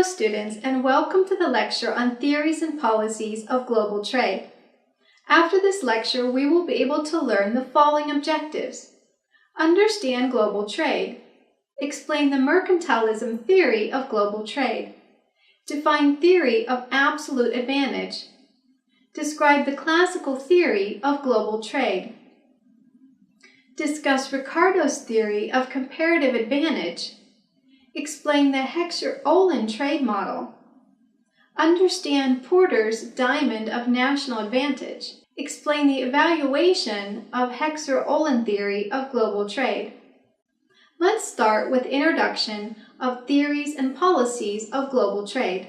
students, and welcome to the lecture on Theories and Policies of Global Trade. After this lecture, we will be able to learn the following objectives. Understand global trade. Explain the mercantilism theory of global trade. Define theory of absolute advantage. Describe the classical theory of global trade. Discuss RICARDO'S theory of comparative advantage. Explain the Heckscher-Ohlin trade model. Understand Porter's diamond of national advantage. Explain the evaluation of Heckscher-Ohlin theory of global trade. Let's start with introduction of theories and policies of global trade.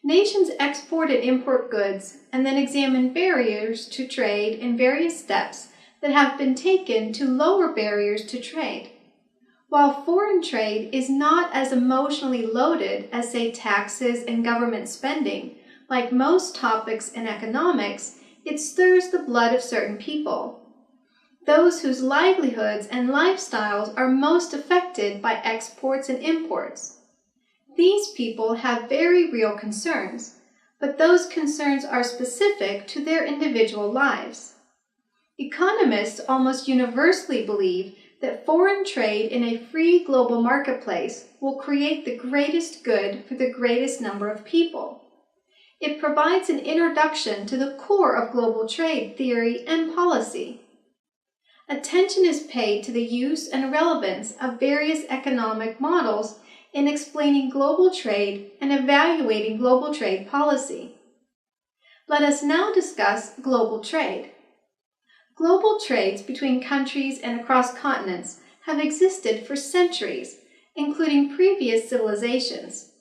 Nations export and import goods and then examine barriers to trade and various steps that have been taken to lower barriers to trade. While foreign trade is not as emotionally loaded as, say, taxes and government spending, like most topics in economics, it stirs the blood of certain people. Those whose livelihoods and lifestyles are most affected by exports and imports. These people have very real concerns, but those concerns are specific to their individual lives. Economists almost universally believe that foreign trade in a free global marketplace will create the greatest good for the greatest number of people. It provides an introduction to the core of global trade theory and policy. Attention is paid to the use and relevance of various economic models in explaining global trade and evaluating global trade policy. Let us now discuss global trade. Global trades between countries and across continents have existed for centuries, including previous civilizations.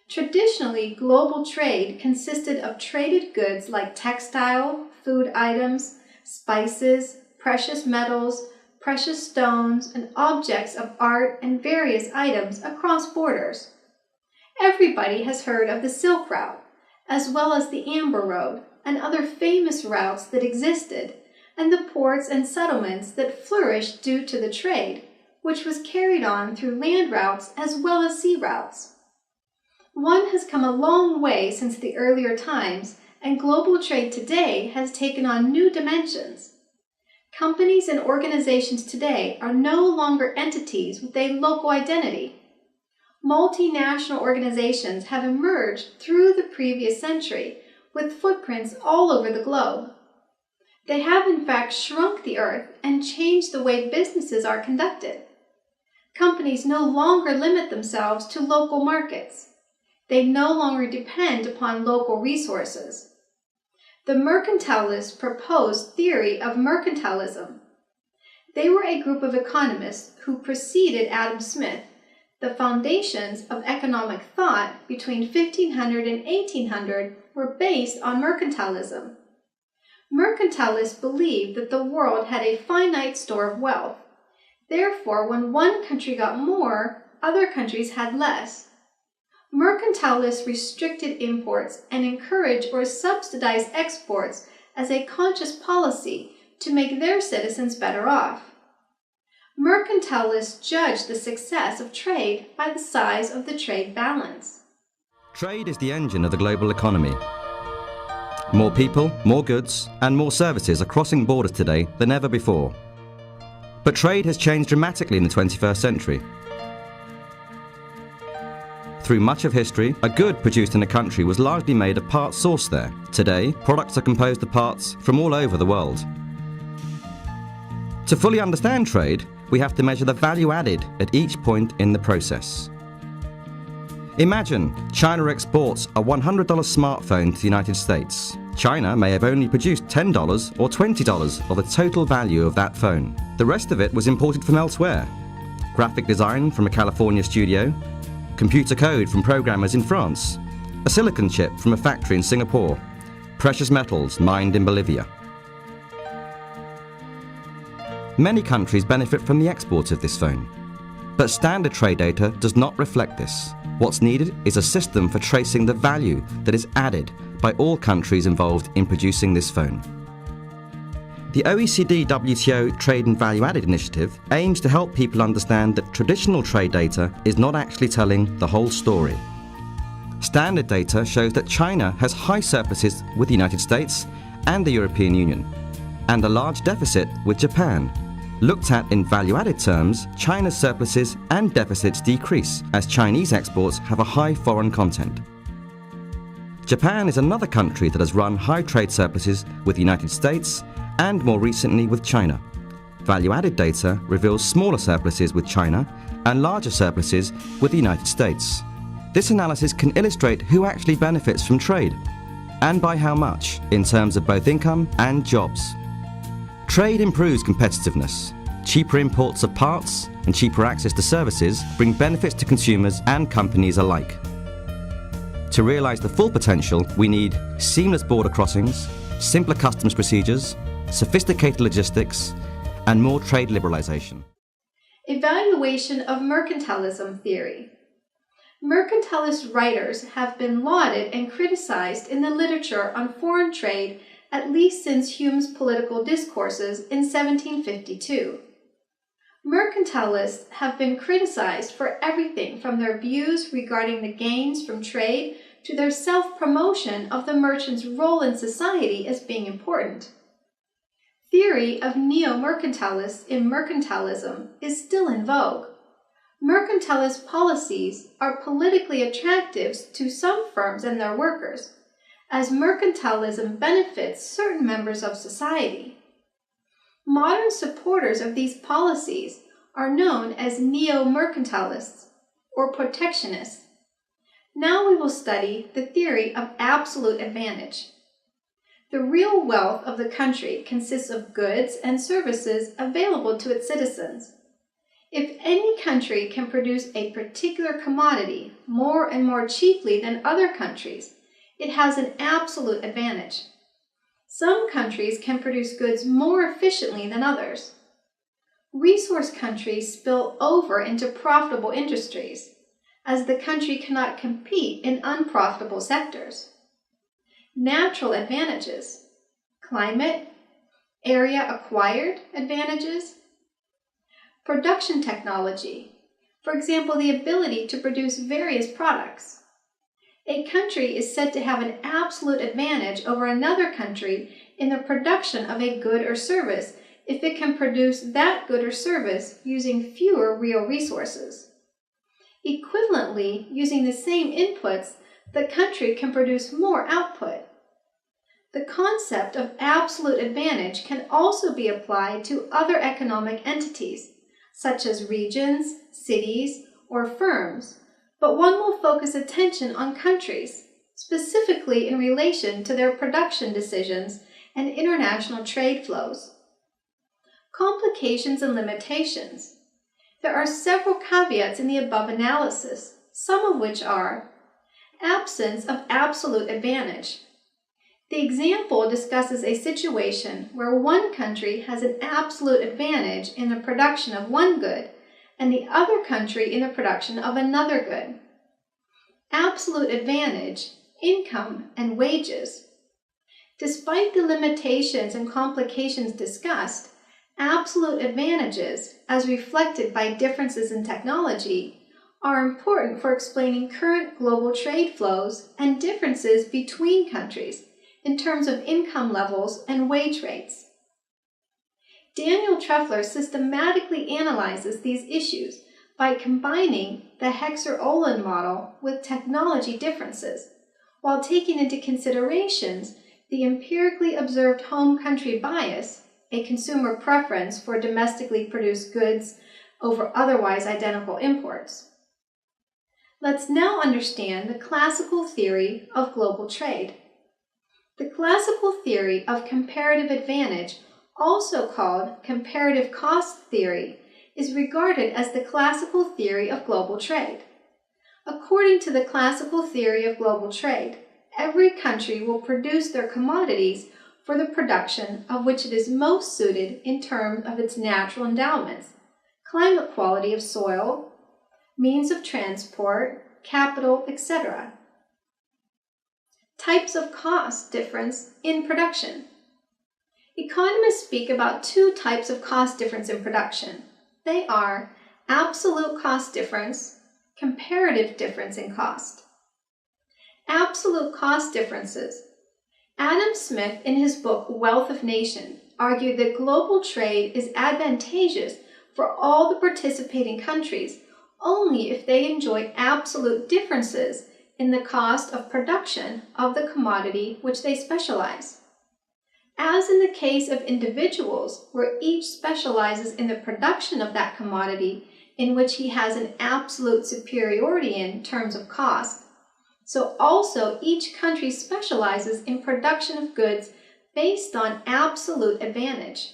Traditionally, global trade consisted of traded goods like textile, food items, spices, precious metals, precious stones, and objects of art and various items across borders. Everybody has heard of the Silk Route, as well as the Amber Road and other famous routes that existed, and the ports and settlements that flourished due to the trade, which was carried on through land routes as well as sea routes. One has come a long way since the earlier times, and global trade today has taken on new dimensions. Companies and organizations today are no longer entities with a local identity. Multinational organizations have emerged through the previous century with footprints all over the globe. They have in fact shrunk the earth and changed the way businesses are conducted. Companies no longer limit themselves to local markets. They no longer depend upon local resources. The mercantilists proposed theory of mercantilism. They were a group of economists who preceded Adam Smith. The foundations of economic thought between 1500 and 1800 were based on mercantilism. Mercantilists believed that the world had a finite store of wealth. Therefore, when one country got more, other countries had less. Mercantilists restricted imports and encouraged or subsidized exports as a conscious policy to make their citizens better off. Mercantilists judged the success of trade by the size of the trade balance. Trade is the engine of the global economy. More people, more goods, and more services are crossing borders today than ever before. But trade has changed dramatically in the 21st century. Through much of history, a good produced in a country was largely made of parts sourced there. Today, products are composed of parts from all over the world. To fully understand trade, we have to measure the value added at each point in the process. Imagine China exports a $100 smartphone to the United States. China may have only produced $10 or $20 of the total value of that phone. The rest of it was imported from elsewhere. Graphic design from a California studio, computer code from programmers in France, a silicon chip from a factory in Singapore, precious metals mined in Bolivia. Many countries benefit from the export of this phone, but standard trade data does not reflect this. What's needed is a system for tracing the value that is added by all countries involved in producing this phone. The OECD WTO Trade and Value Added Initiative aims to help people understand that traditional trade data is not actually telling the whole story. Standard data shows that China has high surpluses with the United States and the European Union, and a large deficit with Japan. Looked at in value-added terms, China's surpluses and deficits decrease as Chinese exports have a high foreign content. Japan is another country that has run high trade surpluses with the United States and more recently with China. Value-added data reveals smaller surpluses with China and larger surpluses with the United States. This analysis can illustrate who actually benefits from trade, and by how much, in terms of both income and jobs. Trade improves competitiveness. Cheaper imports of parts and cheaper access to services bring benefits to consumers and companies alike. To realize the full potential, we need seamless border crossings, simpler customs procedures, sophisticated logistics, and more trade liberalization. Evaluation of mercantilism theory. Mercantilist writers have been lauded and criticized in the literature on foreign trade at least since Hume's political discourses in 1752. Mercantilists have been criticized for everything from their views regarding the gains from trade to their self-promotion of the merchant's role in society as being important. Theory of neo-mercantilists in mercantilism is still in vogue. Mercantilist policies are politically attractive to some firms and their workers, as mercantilism benefits certain members of society. Modern supporters of these policies are known as neo-mercantilists or protectionists. Now we will study the theory of absolute advantage. The real wealth of the country consists of goods and services available to its citizens. If any country can produce a particular commodity more and more cheaply than other countries, it has an absolute advantage. Some countries can produce goods more efficiently than others. Resource countries spill over into profitable industries, as the country cannot compete in unprofitable sectors. Natural advantages, climate, area acquired advantages, production technology, for example, the ability to produce various products. A country is said to have an absolute advantage over another country in the production of a good or service if it can produce that good or service using fewer real resources. Equivalently, using the same inputs, the country can produce more output. The concept of absolute advantage can also be applied to other economic entities, such as regions, cities, or firms, but one will focus attention on countries, specifically in relation to their production decisions and international trade flows. Complications and limitations. There are several caveats in the above analysis, some of which are absence of absolute advantage. The example discusses a situation where one country has an absolute advantage in the production of one good and the other country in the production of another good. Absolute advantage, income, and wages. Despite the limitations and complications discussed, absolute advantages, as reflected by differences in technology, are important for explaining current global trade flows and differences between countries in terms of income levels and wage rates. Daniel Treffler systematically analyzes these issues by combining the Hexer-Olin model with technology differences, while taking into considerations the empirically observed home country bias, a consumer preference for domestically produced goods over otherwise identical imports. Let's now understand the classical theory of global trade. The classical theory of comparative advantage, also called comparative cost theory, is regarded as the classical theory of global trade. According to the classical theory of global trade, every country will produce their commodities for the production of which it is most suited in terms of its natural endowments, climate quality of soil, means of transport, capital, etc. Types of cost difference in production. Economists speak about two types of cost difference in production. They are absolute cost difference, comparative difference in cost. Absolute cost differences. Adam Smith, in his book Wealth of Nations, argued that global trade is advantageous for all the participating countries only if they enjoy absolute differences in the cost of production of the commodity which they specialize. As in the case of individuals, where each specializes in the production of that commodity in which he has an absolute superiority in terms of cost, so also each country specializes in production of goods based on absolute advantage.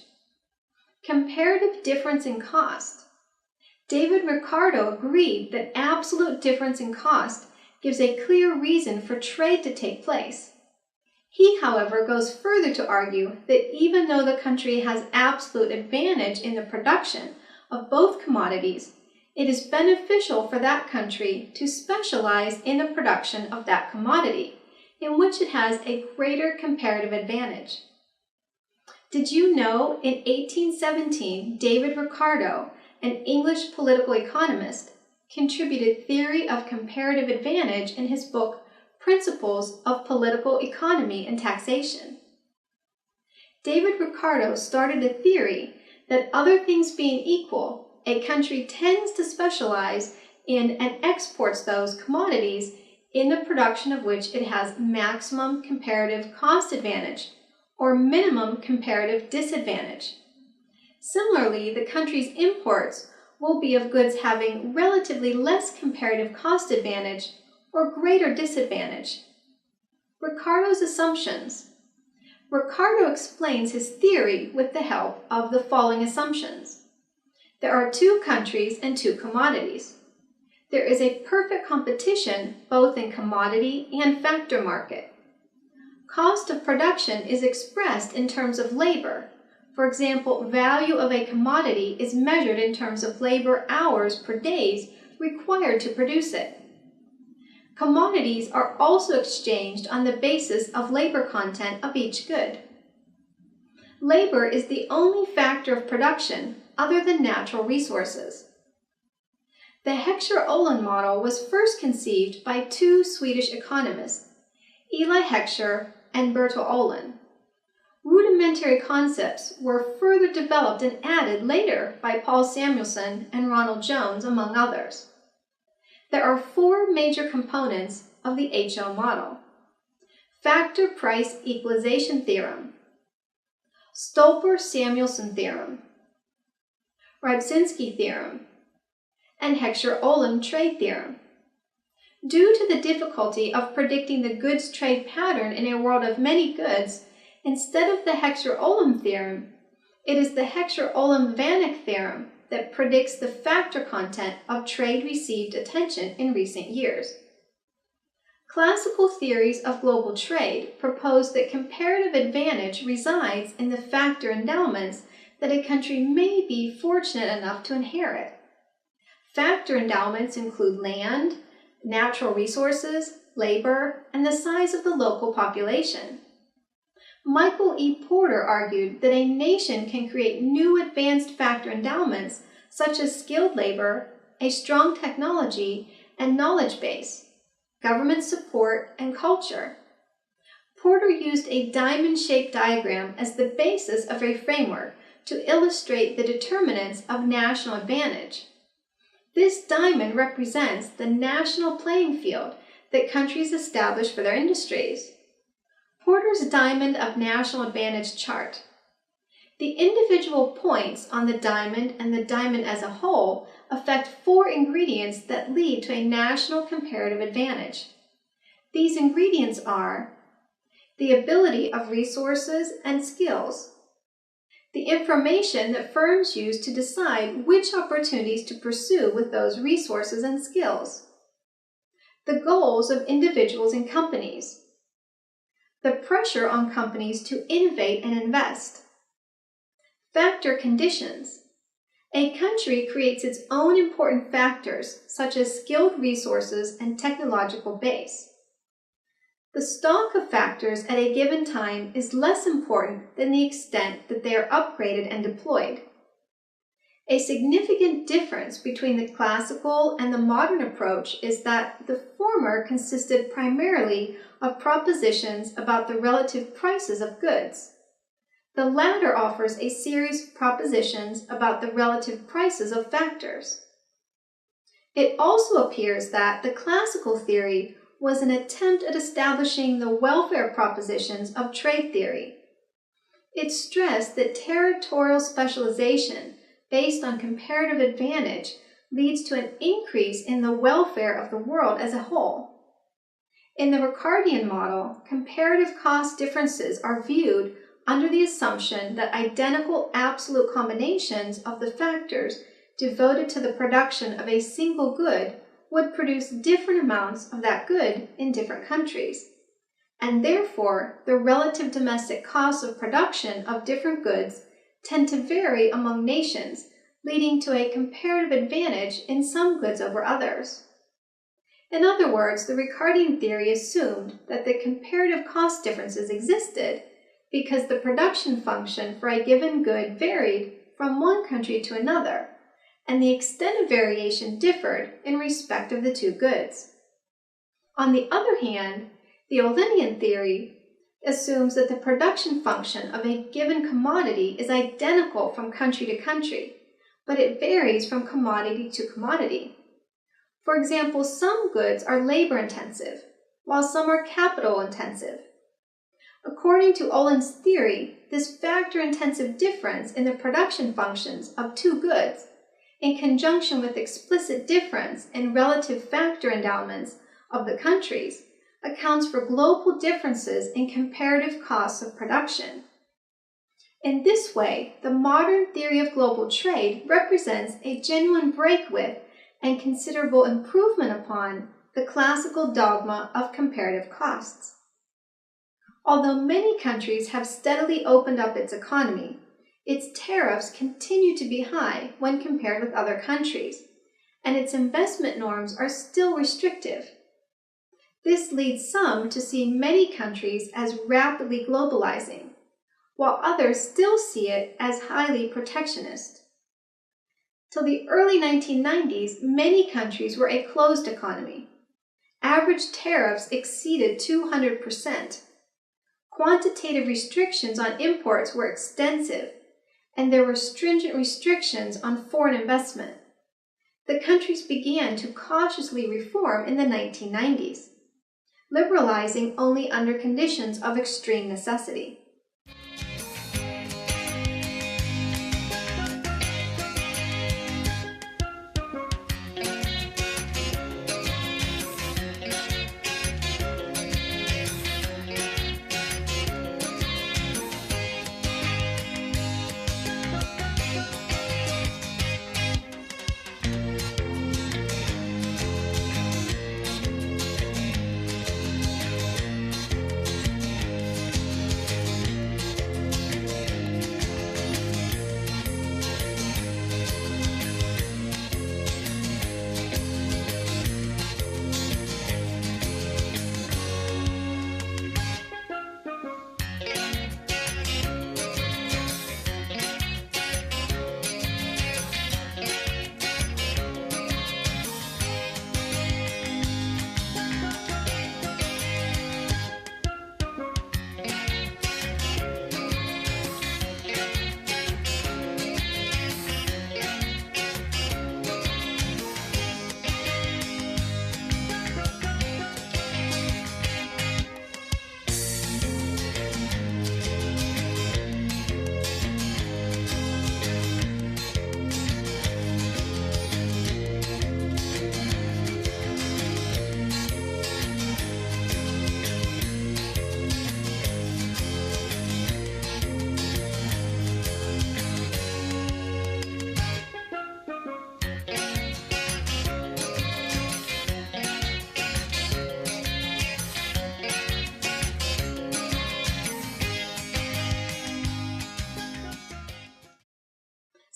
Comparative difference in cost. David Ricardo agreed that absolute difference in cost gives a clear reason for trade to take place. He, however, goes further to argue that even though the country has absolute advantage in the production of both commodities, it is beneficial for that country to specialize in the production of that commodity, in which it has a greater comparative advantage. Did you know in 1817, David Ricardo, an English political economist, contributed theory of comparative advantage in his book Principles of Political Economy and Taxation? David Ricardo started a theory that, other things being equal, a country tends to specialize in and exports those commodities in the production of which it has maximum comparative cost advantage or minimum comparative disadvantage. Similarly, the country's imports will be of goods having relatively less comparative cost advantage or greater disadvantage. Ricardo's assumptions. Ricardo explains his theory with the help of the following assumptions. There are two countries and two commodities. There is a perfect competition both in commodity and factor market. Cost of production is expressed in terms of labor. For example, value of a commodity is measured in terms of labor hours per days required to produce it. Commodities are also exchanged on the basis of labor content of each good. Labor is the only factor of production other than natural resources. The Heckscher-Ohlin model was first conceived by two Swedish economists, Eli Heckscher and Bertil Ohlin. Rudimentary concepts were further developed and added later by Paul Samuelson and Ronald Jones, among others. There are four major components of the HO model. Factor price equalization theorem, Stolper-Samuelson theorem, Rybczynski theorem, and Heckscher-Ohlin trade theorem. Due to the difficulty of predicting the goods trade pattern in a world of many goods, instead of the Heckscher-Ohlin theorem, it is the Heckscher-Ohlin-Vanek theorem that predicts the factor content of trade received attention in recent years. Classical theories of global trade propose that comparative advantage resides in the factor endowments that a country may be fortunate enough to inherit. Factor endowments include land, natural resources, labor, and the size of the local population. Michael E. Porter argued that a nation can create new advanced factor endowments such as skilled labor, a strong technology and knowledge base, government support, and culture. Porter used a diamond-shaped diagram as the basis of a framework to illustrate the determinants of national advantage. This diamond represents the national playing field that countries establish for their industries. Porter's Diamond of National Advantage chart. The individual points on the diamond and the diamond as a whole affect four ingredients that lead to a national comparative advantage. These ingredients are the ability of resources and skills, the information that firms use to decide which opportunities to pursue with those resources and skills, the goals of individuals and companies, the pressure on companies to innovate and invest, factor conditions. A country creates its own important factors, such as skilled resources and technological base. The stock of factors at a given time is less important than the extent that they are upgraded and deployed. A significant difference between the classical and the modern approach is that the former consisted primarily of propositions about the relative prices of goods. The latter offers a series of propositions about the relative prices of factors. It also appears that the classical theory was an attempt at establishing the welfare propositions of trade theory. It stressed that territorial specialization based on comparative advantage leads to an increase in the welfare of the world as a whole. In the Ricardian model, comparative cost differences are viewed under the assumption that identical absolute combinations of the factors devoted to the production of a single good would produce different amounts of that good in different countries, and therefore the relative domestic costs of production of different goods tend to vary among nations, leading to a comparative advantage in some goods over others. In other words, the Ricardian theory assumed that the comparative cost differences existed because the production function for a given good varied from one country to another, and the extent of variation differed in respect of the two goods. On the other hand, the Ohlinian theory assumes that the production function of a given commodity is identical from country to country, but it varies from commodity to commodity. For example, some goods are labor-intensive, while some are capital-intensive. According to Ohlin's theory, this factor-intensive difference in the production functions of two goods, in conjunction with explicit difference in relative factor endowments of the countries, accounts for global differences in comparative costs of production. In this way, the modern theory of global trade represents a genuine break with and considerable improvement upon the classical dogma of comparative costs. Although many countries have steadily opened up its economy, its tariffs continue to be high when compared with other countries, and its investment norms are still restrictive. This leads some to see many countries as rapidly globalizing, while others still see it as highly protectionist. Till the early 1990s, many countries were a closed economy. Average tariffs exceeded 200%. Quantitative restrictions on imports were extensive, and there were stringent restrictions on foreign investment. The countries began to cautiously reform in the 1990s, liberalizing only under conditions of extreme necessity.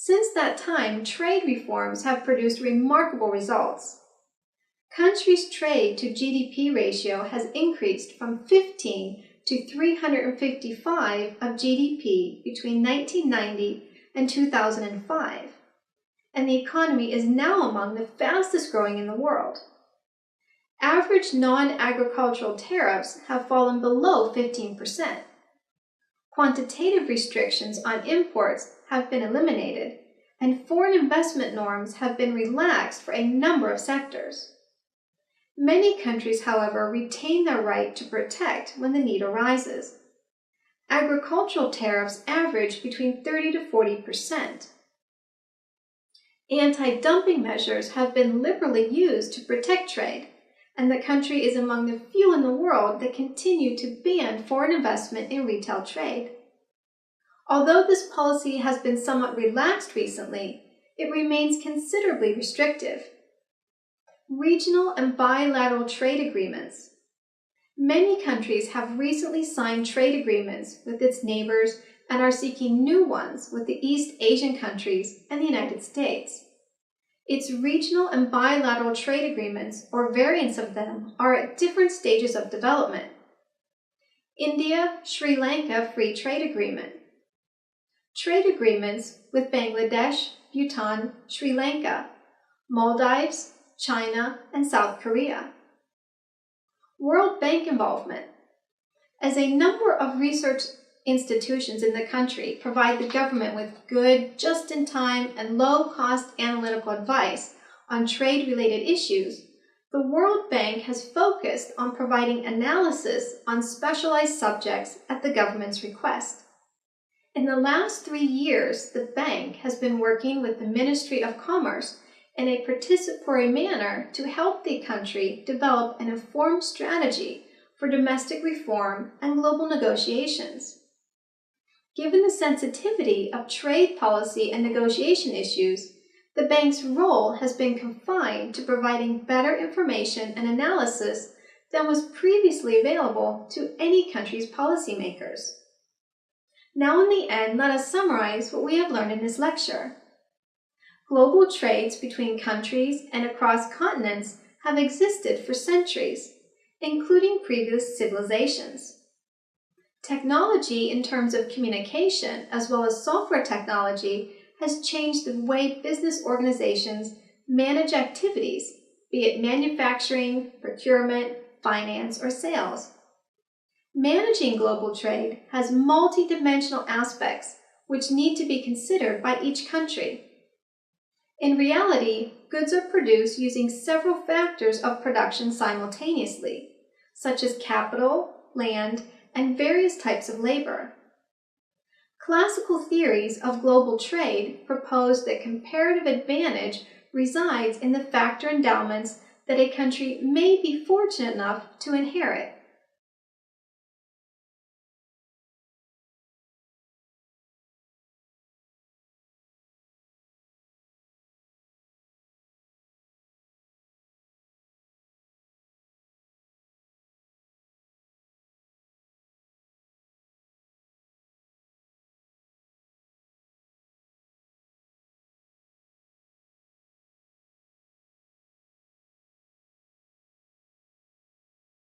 Since that time, trade reforms have produced remarkable results. Countries' trade to GDP ratio has increased from 15 to 355 of GDP between 1990 and 2005. and the economy is now among the fastest growing in the world. Average non-agricultural tariffs have fallen below 15%. Quantitative restrictions on imports have been eliminated, and foreign investment norms have been relaxed for a number of sectors. Many countries, however, retain their right to protect when the need arises. Agricultural tariffs average between 30 to 40%. Anti-dumping measures have been liberally used to protect trade, and the country is among the few in the world that continue to ban foreign investment in retail trade. Although this policy has been somewhat relaxed recently, it remains considerably restrictive. Regional and bilateral trade agreements. Many countries have recently signed trade agreements with its neighbors and are seeking new ones with the East Asian countries and the United States. Its regional and bilateral trade agreements, or variants of them, are at different stages of development. India-Sri Lanka Free Trade Agreement. Trade agreements with Bangladesh, Bhutan, Sri Lanka, Maldives, China, and South Korea. World Bank involvement. As a number of research institutions in the country provide the government with good, just-in-time, and low-cost analytical advice on trade-related issues, the World Bank has focused on providing analysis on specialized subjects at the government's request. In the last 3 years, the bank has been working with the Ministry of Commerce in a participatory manner to help the country develop an informed strategy for domestic reform and global negotiations. Given the sensitivity of trade policy and negotiation issues, the bank's role has been confined to providing better information and analysis than was previously available to any country's policymakers. Now in the end, let us summarize what we have learned in this lecture. Global trades between countries and across continents have existed for centuries, including previous civilizations. Technology in terms of communication, as well as software technology, has changed the way business organizations manage activities, be it manufacturing, procurement, finance, or sales. Managing global trade has multidimensional aspects which need to be considered by each country. In reality, goods are produced using several factors of production simultaneously, such as capital, land, and various types of labor. Classical theories of global trade propose that comparative advantage resides in the factor endowments that a country may be fortunate enough to inherit.